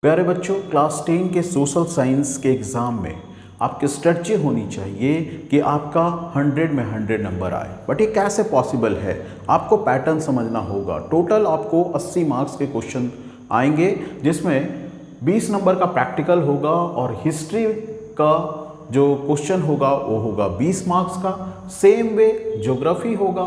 प्यारे बच्चों, क्लास 10 के सोशल साइंस के एग्ज़ाम में आपकी स्ट्रेटजी होनी चाहिए कि आपका 100 में 100 नंबर आए। बट ये कैसे पॉसिबल है? आपको पैटर्न समझना होगा। टोटल आपको 80 मार्क्स के क्वेश्चन आएंगे, जिसमें 20 नंबर का प्रैक्टिकल होगा और हिस्ट्री का जो क्वेश्चन होगा वो होगा 20 मार्क्स का। सेम वे ज्योग्राफी होगा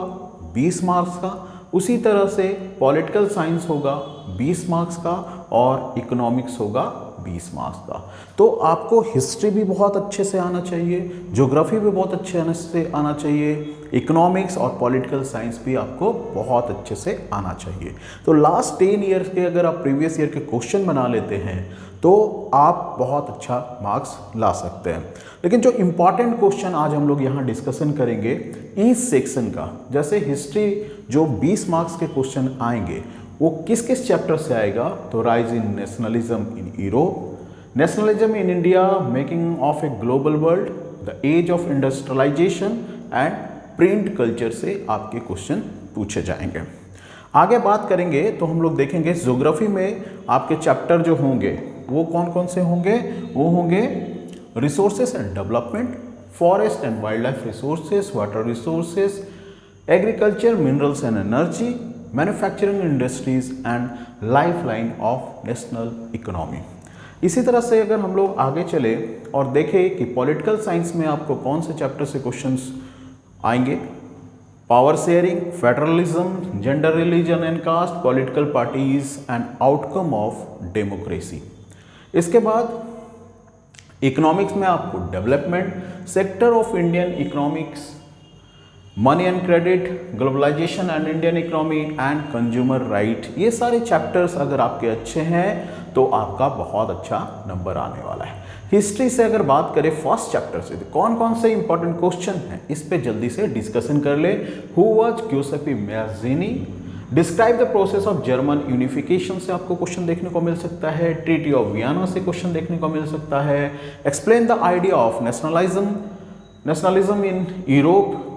20 मार्क्स का। उसी तरह से पॉलिटिकल साइंस होगा 20 मार्क्स का और इकोनॉमिक्स होगा 20 मार्क्स का। तो आपको हिस्ट्री भी बहुत अच्छे से आना चाहिए, ज्योग्राफी भी बहुत अच्छे से आना चाहिए, इकोनॉमिक्स और पॉलिटिकल साइंस भी आपको बहुत अच्छे से आना चाहिए। तो लास्ट 10 ईयर्स के अगर आप प्रीवियस ईयर के क्वेश्चन बना लेते हैं तो आप बहुत अच्छा मार्क्स ला सकते हैं। लेकिन जो इम्पॉर्टेंट क्वेश्चन आज हम लोग यहाँ डिस्कशन करेंगे ईच सेक्शन का, जैसे हिस्ट्री जो 20 मार्क्स के क्वेश्चन आएंगे वो किस किस चैप्टर से आएगा। तो rise in nationalism in Europe, nationalism in India, making of a global world, the age of industrialisation and print culture से आपके क्वेश्चन पूछे जाएंगे। आगे बात करेंगे तो हम लोग देखेंगे ज्योग्राफी में आपके चैप्टर जो होंगे वो कौन कौन से होंगे। वो होंगे resources and development, forest and wild life resources, water resources, agriculture, minerals and energy, manufacturing industries and lifeline of national economy. इसी तरह से अगर हम लोग आगे चले और देखें कि पॉलिटिकल साइंस में आपको कौन से चैप्टर से क्वेश्चंस आएंगे, power sharing, federalism, gender, religion and caste, political parties and outcome of democracy. इसके बाद इकोनॉमिक्स में आपको development, sector of Indian economics, money and credit, globalisation and Indian economy and consumer right. ये सारे chapters अगर आपके अच्छे हैं तो आपका बहुत अच्छा नंबर आने वाला है। हिस्ट्री से अगर बात करें फर्स्ट चैप्टर से तो कौन कौन से इंपॉर्टेंट क्वेश्चन हैं इस पे जल्दी से डिस्कशन कर ले। Who was Giuseppe Mazzini, describe the process of German unification से आपको क्वेश्चन देखने को मिल सकता है। ट्रीटी ऑफ वियना से क्वेश्चन देखने को मिल सकता है। Explain the idea of nationalism in Europe,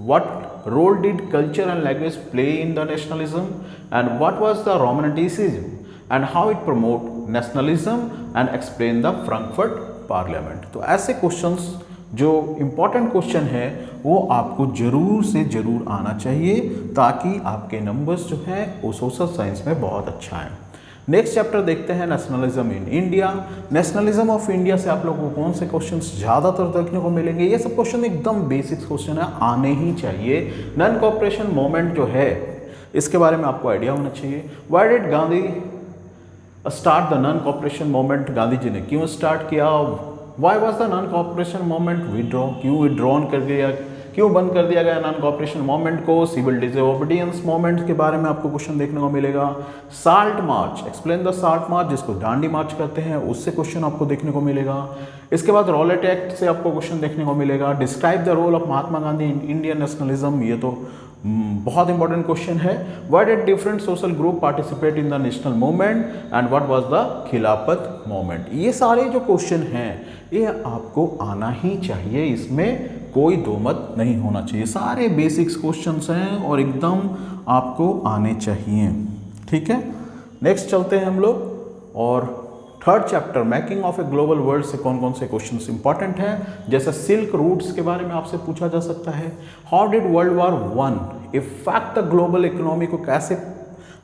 what role did culture and language play in the nationalism, and what was the romanticism and how it promote nationalism, and explain the Frankfurt Parliament। तो ऐसे questions जो important question है वो आपको जरूर से जरूर आना चाहिए ताकि आपके नंबर्स जो है वो सोशल साइंस में बहुत अच्छा है। नेक्स्ट चैप्टर देखते हैं nationalism in India. Nationalism of India से आप लोगों को कौन से क्वेश्चंस ज़्यादातर देखने को मिलेंगे। ये सब क्वेश्चन एकदम बेसिक्स क्वेश्चन है, आने ही चाहिए। नॉन कोऑपरेशन मूवमेंट जो है इसके बारे में आपको आइडिया होना चाहिए। Why did Gandhi start the non cooperation movement, Gandhi ji ने क्यों स्टार्ट किया। Why was the non cooperation movement withdraw, क्यों विड्रॉन कर दिया, क्यों बंद कर दिया गया नॉन कोऑपरेशन मूवमेंट को। सिविल डिसोबीडियंस मूवमेंट के बारे में आपको क्वेश्चन देखने को मिलेगा। Salt march, explain the salt march जिसको दांडी मार्च कहते हैं, उससे क्वेश्चन आपको देखने को मिलेगा। इसके बाद रॉलेट एक्ट से आपको क्वेश्चन देखने को मिलेगा। Describe the role of Mahatma Gandhi in Indian nationalism, ये तो बहुत इंपॉर्टेंट क्वेश्चन है। Why did different social group participate in the national movement and what was the Khilafat movement. ये सारे जो क्वेश्चन हैं ये आपको आना ही चाहिए, इसमें कोई दो मत नहीं होना चाहिए। सारे बेसिक्स क्वेश्चंस हैं और एकदम आपको आने चाहिए, ठीक है। नेक्स्ट चलते हैं हम लोग और third chapter making of a global world से कौन कौन से क्वेश्चंस इंपॉर्टेंट हैं। जैसे सिल्क रूट्स के बारे में आपसे पूछा जा सकता है। How did world war 1 effect the global economy को, कैसे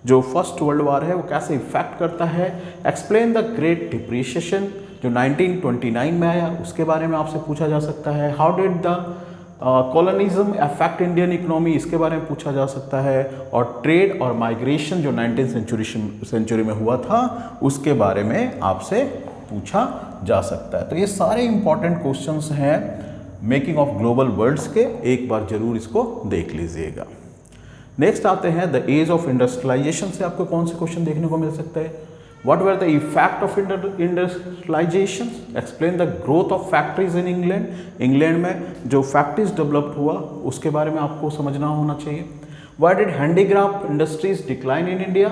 जो फर्स्ट वर्ल्ड वॉर है वो कैसे इफेक्ट करता है। एक्सप्लेन द ग्रेट डिप्रिसिएशन जो 1929 में आया उसके बारे में आपसे पूछा जा सकता है। How did the colonialism affect Indian economy, इसके बारे में पूछा जा सकता है। और ट्रेड और माइग्रेशन जो 19th सेंचुरी में हुआ था उसके बारे में आपसे पूछा जा सकता है। तो ये सारे इंपॉर्टेंट क्वेश्चंस हैं मेकिंग ऑफ ग्लोबल वर्ल्ड्स के, एक बार जरूर इसको देख लीजिएगा। नेक्स्ट आते हैं द एज ऑफ इंडस्ट्रियलाइजेशन से आपको कौन से क्वेश्चन देखने को मिल सकते हैं। What were the effect of industrialization? Explain the growth of factories in England. England में जो फैक्ट्रीज डेवलप हुआ उसके बारे में आपको समझना होना चाहिए। Why did handicraft industries decline in India?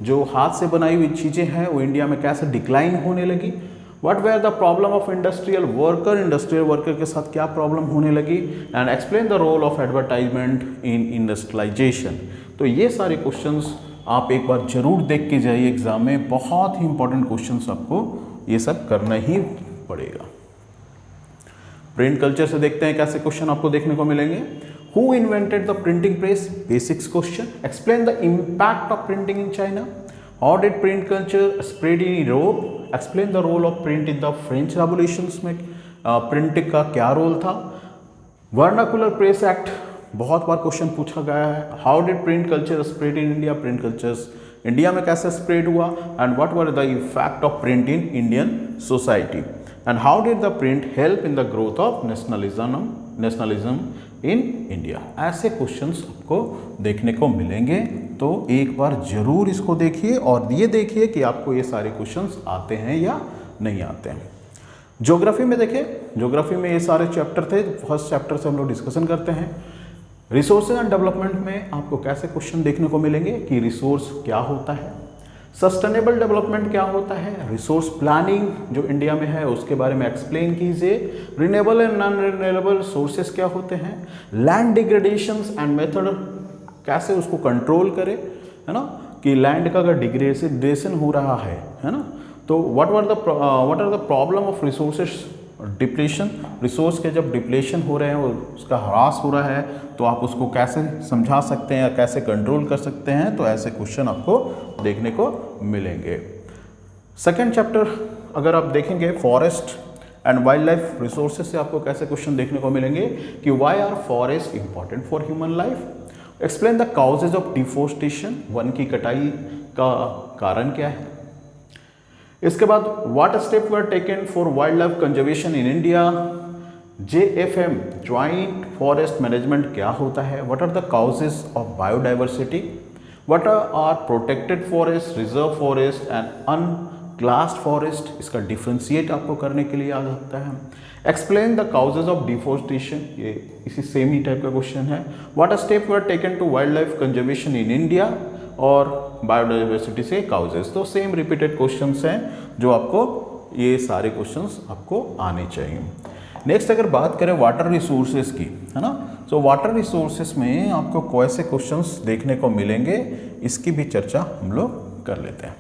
जो हाथ से बनाई हुई चीज़ें हैं वो इंडिया में कैसे डिक्लाइन होने लगी। What were the problem of industrial worker? Industrial worker के साथ क्या प्रॉब्लम होने लगी। And explain the role of advertisement in industrialization. तो ये सारे क्वेश्चंस आप एक बार जरूर देख के जाइए एग्जाम में, बहुत ही इंपॉर्टेंट क्वेश्चंस आपको ये सब करना ही पड़ेगा। प्रिंट कल्चर से देखते हैं कैसे क्वेश्चन आपको देखने को मिलेंगे। Who invented the printing press, basics question. Explain the impact of printing in China. How did print culture spread in Europe. Explain the role of print in the French revolutions में printing का क्या role था। Vernacular press act बहुत बार question पूछा गया है। How did print culture spread in India, print cultures India में कैसे स्प्रेड हुआ, and what were the effect of print in Indian society, and how did the print help in the growth of nationalism in India. ऐसे questions आपको देखने को मिलेंगे, तो एक बार जरूर इसको देखिए और ये देखिए कि आपको ये सारे क्वेश्चंस आते हैं या नहीं आते हैं। ज्योग्राफी में देखिए, ज्योग्राफी में ये सारे चैप्टर थे, फर्स्ट चैप्टर से हम लोग डिस्कशन करते हैं। रिसोर्सेज एंड डेवलपमेंट में आपको कैसे क्वेश्चन देखने को मिलेंगे कि रिसोर्स क्या होता है, सस्टेनेबल डेवलपमेंट क्या होता है, रिसोर्स प्लानिंग जो इंडिया में है उसके बारे में एक्सप्लेन कीजिए, renewable and non renewable sources क्या होते हैं, लैंड डिग्रेडेशंस एंड मेथड कैसे उसको कंट्रोल करें, है ना, कि लैंड का अगर डिग्रेडेशन हो रहा है ना, तो what are the problem of resources depletion, resource के जब डिप्लेशन हो रहे हैं, उसका ह्रास हो रहा है, तो आप उसको कैसे समझा सकते हैं या कैसे कंट्रोल कर सकते हैं, तो ऐसे क्वेश्चन आपको देखने को मिलेंगे। सेकेंड चैप्टर अगर आप देखेंगे forest and wildlife resources से आपको कैसे क्वेश्चन देखने को मिलेंगे कि why are forest important for human life. Explain the causes of deforestation, वन की कटाई का कारण क्या है। इसके बाद what step were taken for wildlife conservation in India. JFM joint forest management क्या होता है, what are the causes of biodiversity, what are protected forest, reserve forest and unclassed forest, इसका डिफ्रेंशिएट आपको करने के लिए आ सकता है। Explain the causes of deforestation, ये इसी सेम ही टाइप का क्वेश्चन है। What step were taken to wildlife conservation in India और बायोडाइवर्सिटी से काउजेज, तो सेम रिपीटेड क्वेश्चंस हैं जो आपको ये सारे क्वेश्चंस आपको आने चाहिए। नेक्स्ट अगर बात करें वाटर रिसोर्सेज की, है ना, तो वाटर रिसोर्सेज में आपको कैसे क्वेश्चंस देखने को मिलेंगे इसकी भी चर्चा हम लोग कर लेते हैं।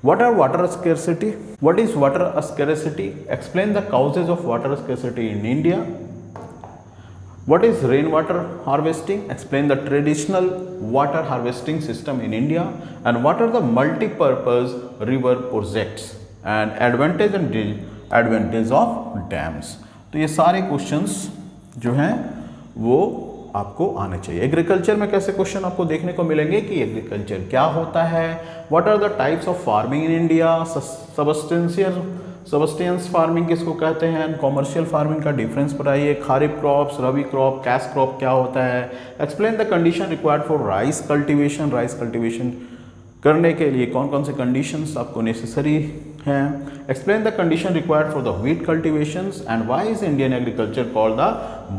What are water scarcity, what is water scarcity, explain the causes of water scarcity in India. What is rainwater harvesting? Explain the traditional water harvesting system in India, and what are the multi-purpose river projects and advantage and disadvantage of dams. तो ये सारे questions जो हैं वो आपको आने चाहिए। Agriculture में कैसे क्वेश्चन आपको देखने को मिलेंगे कि एग्रीकल्चर क्या होता है, what are the types of farming in India, subsistence farming किसको कहते हैं, कॉमर्शियल फार्मिंग का डिफरेंस बताइए, kharif crops, rabi crop, cash crop क्या होता है। Explain the condition required for rice cultivation, rice cultivation करने के लिए कौन कौन से कंडीशंस आपको नेसेसरी हैं। Explain the condition required for the wheat cultivations and why is Indian agriculture called the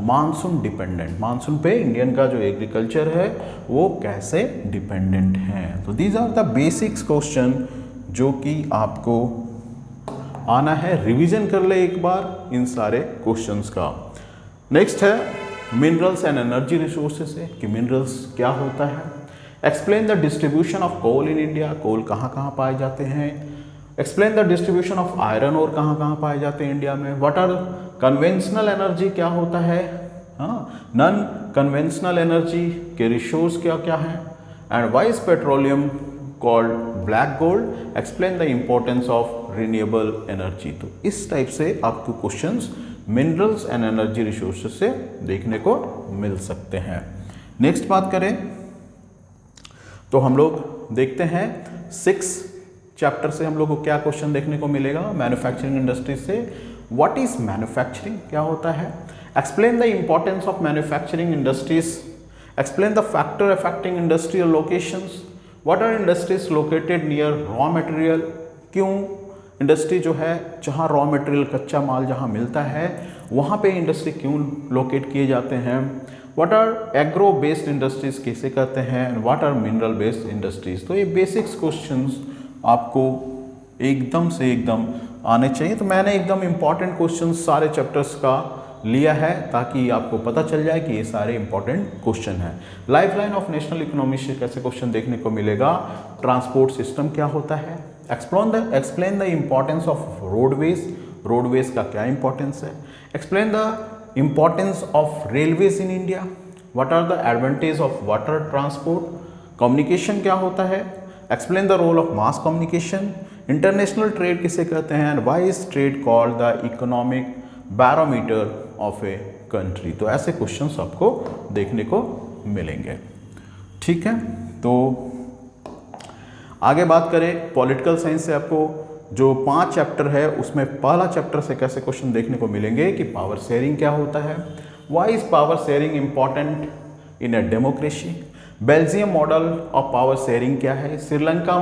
monsoon dependent, monsoon पे इंडियन का जो एग्रीकल्चर है वो कैसे डिपेंडेंट है। तो these are the basics question जो कि आपको आना है, रिवीजन कर ले एक बार इन सारे क्वेश्चंस का। नेक्स्ट है मिनरल्स एंड एनर्जी रिसोर्सेज है कि मिनरल्स क्या होता है। Explain the distribution of coal in India, coal कहाँ कहाँ पाए जाते हैं। Explain the distribution of iron और कहाँ कहाँ पाए जाते हैं इंडिया में। व्हाट आर कन्वेंशनल एनर्जी क्या होता है, हाँ, नॉन कन्वेंशनल एनर्जी के रिसोर्स क्या क्या है, and why is petroleum called black gold. Explain the importance of renewable energy. तो इस टाइप से आपको questions minerals and energy resources से देखने को मिल सकते हैं। नेक्स्ट बात करें तो हम लोग देखते हैं 6 चैप्टर से हम लोग को क्या क्वेश्चन देखने को मिलेगा। मैन्युफैक्चरिंग इंडस्ट्री से व्हाट इज मैन्युफैक्चरिंग क्या होता है। Explain the importance of manufacturing industries. Explain the factor affecting industrial locations. What are industries located near raw material, क्यों इंडस्ट्री जो है जहाँ रॉ मटेरियल कच्चा माल जहाँ मिलता है वहाँ पे इंडस्ट्री क्यों लोकेट किए जाते हैं। What are agro based industries कैसे कहते हैं, and what are mineral based industries. तो ये बेसिक्स क्वेश्चंस आपको एकदम से एकदम आने चाहिए। तो मैंने एकदम इम्पॉर्टेंट क्वेश्चंस सारे चैप्टर्स का लिया है ताकि आपको पता चल जाए कि ये सारे इंपॉर्टेंट क्वेश्चन हैं। लाइफलाइन ऑफ नेशनल इकोनॉमी से कैसे क्वेश्चन देखने को मिलेगा, ट्रांसपोर्ट सिस्टम क्या होता है, explain the importance of roadways, roadways का क्या इंपॉर्टेंस है, explain the importance of railways in India, what are the advantage of water transport, communication क्या होता है, explain the role of mass communication, international trade किसे कहते हैं, and why is trade called the economic barometer of a country. तो ऐसे questions आपको देखने को मिलेंगे। ठीक है, तो आगे बात करें पॉलिटिकल साइंस से, आपको जो 5 चैप्टर है उसमें पहला चैप्टर से कैसे क्वेश्चन देखने को मिलेंगे कि पावर शेयरिंग क्या होता है, why is power sharing important in a democracy, Belgium model of power sharing क्या है, श्रीलंका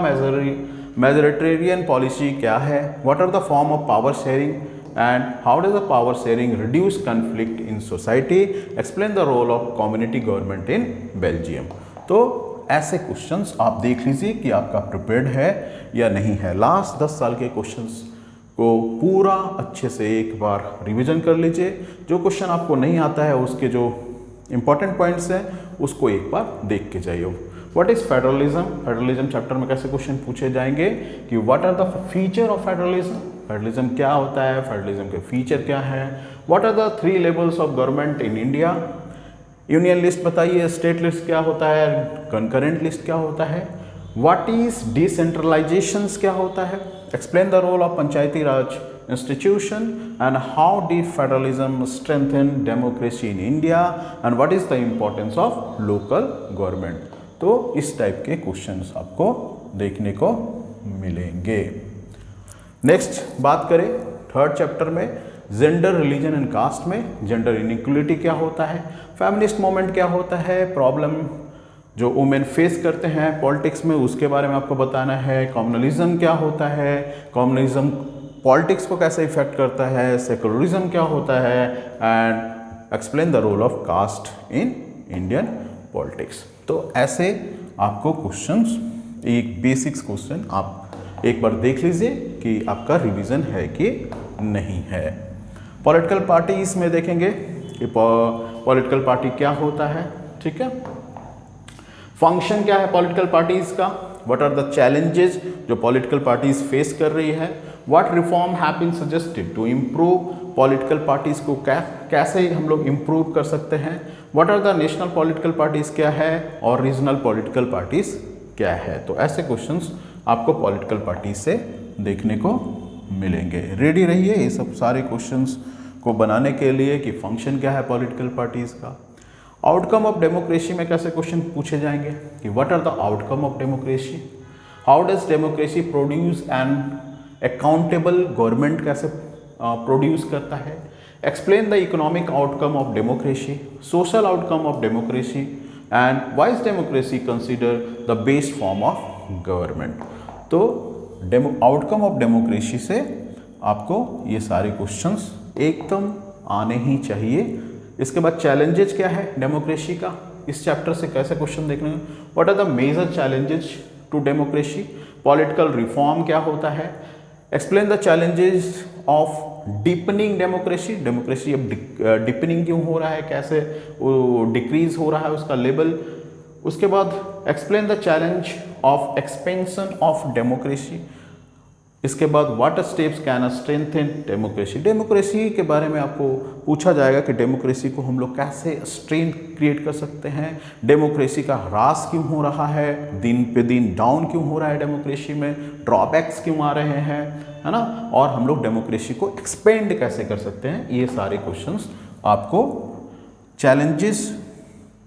मेजोरिटेरियन पॉलिसी क्या है, what are the form of power sharing and how does the power sharing reduce conflict in society, explain the role of community government in Belgium. तो ऐसे questions आप देख लीजिए कि आपका प्रिपेयर्ड है या नहीं है। लास्ट 10 साल के क्वेश्चंस को पूरा अच्छे से एक बार रिवीजन कर लीजिए। जो क्वेश्चन आपको नहीं आता है उसके जो इंपॉर्टेंट पॉइंट्स हैं उसको एक बार देख के जाइए। What is federalism, federalism chapter में कैसे क्वेश्चन पूछे जाएंगे कि what are the feature of federalism, federalism क्या होता है, फेडरलिज्म के फीचर क्या है, what are the 3 levels of government in India, union list बताइए, स्टेट लिस्ट क्या होता है, कंकरेंट लिस्ट क्या होता है, व्हाट इज डिसेंट्रलाइजेशंस क्या होता है, explain the role of panchayati raj institution and how did federalism strengthen democracy in India and what is the importance of local government। तो इस टाइप के क्वेश्चंस आपको देखने को मिलेंगे। नेक्स्ट बात करें 3rd चैप्टर में जेंडर रिलीजन एंड कास्ट में जेंडर इनइक्वलिटी क्या होता है, फेमिनिस्ट मूवमेंट क्या होता है, प्रॉब्लम जो वुमेन फेस करते हैं पॉलिटिक्स में उसके बारे में आपको बताना है, कम्युनलिज्म क्या होता है, कम्युनलिज्म पॉलिटिक्स को कैसे इफेक्ट करता है, सेकुलरिज्म क्या होता है and explain the role of caste in Indian politics. तो ऐसे आपको क्वेश्चंस, एक बेसिक्स क्वेश्चन आप एक बार देख लीजिए कि आपका रिवीजन है कि नहीं है। पॉलिटिकल पार्टीज में देखेंगे कि पॉलिटिकल पार्टी क्या होता है, ठीक है, फंक्शन क्या है पॉलिटिकल पार्टीज का, व्हाट आर द चैलेंजेस जो पॉलिटिकल पार्टीज फेस कर रही है, what reform have been suggested to improve political parties को कैसे हम लोग इम्प्रूव कर सकते हैं, what are the national political parties क्या है और रीजनल पॉलिटिकल पार्टीज क्या है। तो ऐसे क्वेश्चंस आपको पॉलिटिकल पार्टी से देखने को मिलेंगे। रेडी रहिए ये सब सारे क्वेश्चंस को बनाने के लिए कि फंक्शन क्या है पॉलिटिकल पार्टीज का। आउटकम ऑफ डेमोक्रेसी में कैसे क्वेश्चन पूछे जाएंगे कि what are the outcome of democracy, how does democracy produce an accountable government कैसे प्रोड्यूस करता है, explain the economic outcome of democracy, social outcome of democracy and why is democracy consider the best form of government. तो outcome of democracy से आपको ये सारे questions एकदम आने ही चाहिए। इसके बाद चैलेंजेस क्या है डेमोक्रेसी का, इस चैप्टर से कैसे क्वेश्चन देखने हैं, what are the major challenges to democracy, political reform क्या होता है, explain the challenges of deepening democracy, democracy अब डीपनिंग क्यों हो रहा है, कैसे वो डिक्रीज हो रहा है उसका लेवल। उसके बाद explain the challenge of expansion of democracy. इसके बाद what steps can strengthen democracy, democracy के बारे में आपको पूछा जाएगा कि डेमोक्रेसी को हम लोग कैसे स्ट्रेंथ क्रिएट कर सकते हैं, डेमोक्रेसी का ह्रास क्यों हो रहा है, दिन पे दिन डाउन क्यों हो रहा है डेमोक्रेसी में, ड्रॉबैक्स क्यों आ रहे हैं, है ना, और हम लोग डेमोक्रेसी को एक्सपेंड कैसे कर सकते हैं। ये सारे क्वेश्चंस आपको चैलेंजेस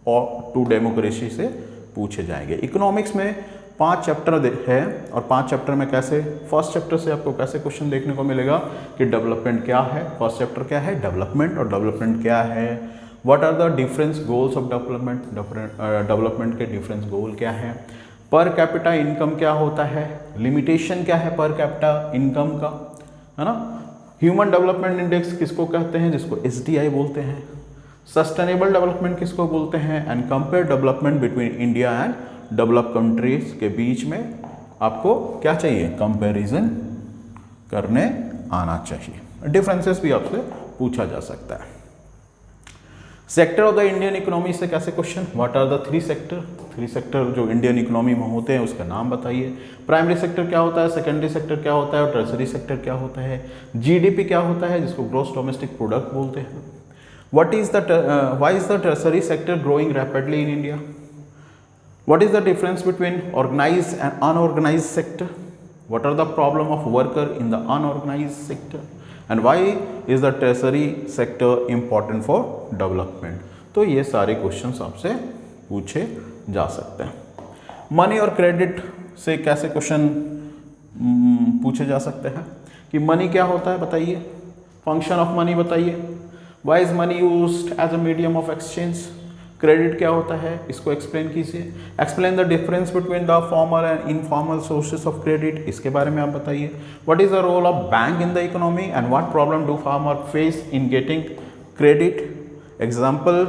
और टू डेमोक्रेसी से पूछे जाएंगे। इकोनॉमिक्स में 5 चैप्टर है और 5 चैप्टर में कैसे, फर्स्ट चैप्टर से आपको कैसे क्वेश्चन देखने को मिलेगा कि डेवलपमेंट क्या है, फर्स्ट चैप्टर क्या है डेवलपमेंट, और डेवलपमेंट क्या है, what are the difference goals of development, development के डिफरेंस गोल क्या है, पर कैपिटा इनकम क्या होता है, लिमिटेशन क्या है पर कैपिटा इनकम का, है ना, ह्यूमन डेवलपमेंट इंडेक्स किसको कहते हैं, जिसको SDI बोलते हैं, सस्टेनेबल डेवलपमेंट किसको बोलते हैं, and compare development between India and developed countries के बीच में आपको क्या चाहिए, कंपैरिजन करने आना चाहिए। डिफरेंसेस भी आपसे पूछा जा सकता है। Sector of the Indian economy से कैसे question, what are the three sector जो इंडियन इकोनॉमी में होते हैं उसका नाम बताइए। प्राइमरी सेक्टर क्या होता है, सेकेंडरी सेक्टर क्या होता है और टर्सरी सेक्टर क्या होता है। जीडीपी क्या होता है जिसको ग्रॉस डोमेस्टिक प्रोडक्ट बोलते हैं। Why is the tertiary sector growing rapidly in India. What is the difference between organised and unorganised sector. What are the problem of worker in the unorganised sector and why is the tertiary sector important for development. तो ये सारे questions आपसे पूछे जा सकते हैं। Money और credit से कैसे क्वेश्चन पूछे जा सकते हैं कि मनी क्या होता है बताइए, फंक्शन ऑफ मनी बताइए। Why is money used as a medium of exchange. Credit क्या होता है इसको एक्सप्लेन कीजिए। Explain the difference between the formal and informal sources of credit, इसके बारे में आप बताइए। What is the role of bank in the economy and what problem do farmer face in getting credit. Example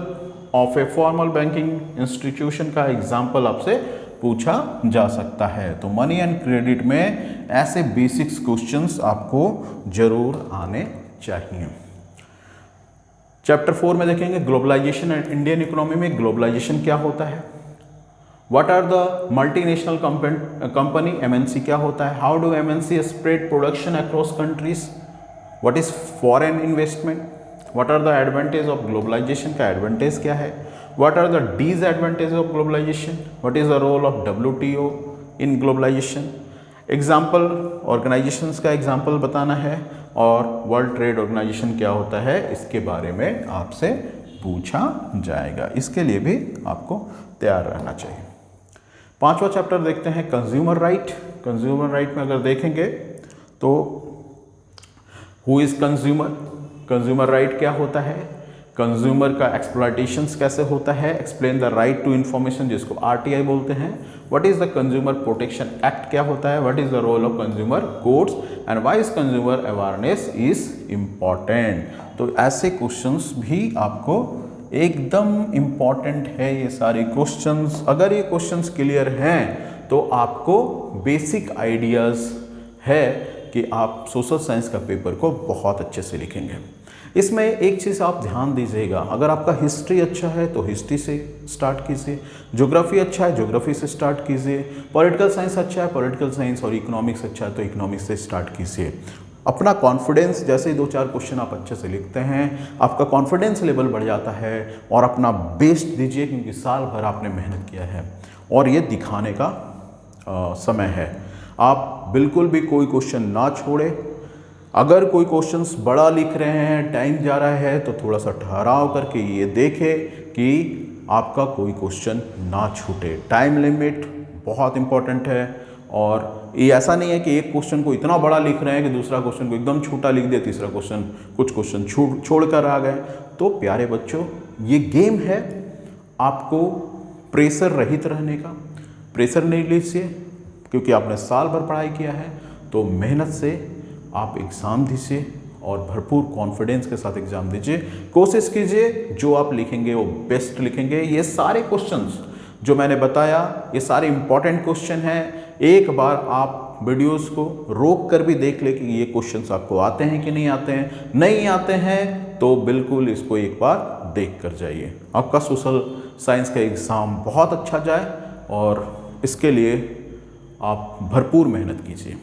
of a formal banking institution का example आपसे पूछा जा सकता है। तो मनी एंड क्रेडिट में ऐसे बेसिक्स क्वेश्चंस आपको जरूर आने चाहिए। चैप्टर 4 में देखेंगे ग्लोबलाइजेशन एंड इंडियन इकोनॉमी में ग्लोबलाइजेशन क्या होता है। What are the multinational company, MNC क्या होता है। How do MNC spread production across countries. What is foreign investment. What are the advantage of globalisation का एडवांटेज क्या है। What are the disadvantage of globalisation. What is the role of WTO in globalisation. Example organisations का example बताना है और world trade organisation क्या होता है इसके बारे में आपसे पूछा जाएगा। इसके लिए भी आपको तैयार रहना चाहिए। 5वां चैप्टर देखते हैं कंज्यूमर राइट। कंज्यूमर राइट में अगर देखेंगे तो who is consumer, consumer right क्या होता है, कंज्यूमर का एक्सप्लॉयटेशंस कैसे होता है। Explain the right to information जिसको RTI बोलते हैं। What is the consumer protection act क्या होता है। What is the role of consumer courts and why is consumer awareness is important. तो ऐसे क्वेश्चंस भी आपको एकदम इम्पॉर्टेंट है ये सारे क्वेश्चंस। अगर ये क्वेश्चंस क्लियर हैं तो आपको बेसिक आइडियाज है कि आप सोशल साइंस का पेपर को बहुत अच्छे से लिखेंगे। इसमें एक चीज़ आप ध्यान दीजिएगा, अगर आपका हिस्ट्री अच्छा है तो हिस्ट्री से स्टार्ट कीजिए, ज्योग्राफी अच्छा है ज्योग्राफी से स्टार्ट कीजिए, पॉलिटिकल साइंस अच्छा है पॉलिटिकल साइंस और इकोनॉमिक्स अच्छा है तो इकोनॉमिक्स से स्टार्ट कीजिए। अपना कॉन्फिडेंस, जैसे ही 2-4 क्वेश्चन आप अच्छे से लिखते हैं आपका कॉन्फिडेंस लेवल बढ़ जाता है और अपना बेस्ट दीजिए क्योंकि साल भर आपने मेहनत किया है और ये दिखाने का समय है। आप बिल्कुल भी कोई क्वेश्चन ना छोड़े। अगर कोई क्वेश्चंस बड़ा लिख रहे हैं, टाइम जा रहा है तो थोड़ा सा ठहराव करके ये देखें कि आपका कोई क्वेश्चन ना छूटे। टाइम लिमिट बहुत इंपॉर्टेंट है और ये ऐसा नहीं है कि एक क्वेश्चन को इतना बड़ा लिख रहे हैं कि दूसरा क्वेश्चन को एकदम छोटा लिख दे, तीसरा क्वेश्चन कुछ क्वेश्चन छोड़ कर आ गए। तो प्यारे बच्चों ये गेम है, आपको प्रेशर रहित रहने का। प्रेशर नहीं लीजिए क्योंकि आपने साल भर पढ़ाई किया है, तो मेहनत से आप एग्ज़ाम दीजिए और भरपूर कॉन्फिडेंस के साथ एग्ज़ाम दीजिए। कोशिश कीजिए जो आप लिखेंगे वो बेस्ट लिखेंगे। ये सारे क्वेश्चंस जो मैंने बताया ये सारे इंपॉर्टेंट क्वेश्चन हैं। एक बार आप वीडियोस को रोक कर भी देख ले कि ये क्वेश्चंस आपको आते हैं कि नहीं आते हैं। नहीं आते हैं तो बिल्कुल इसको एक बार देख कर जाइए। आपका सोशल साइंस का एग्ज़ाम बहुत अच्छा जाए और इसके लिए आप भरपूर मेहनत कीजिए।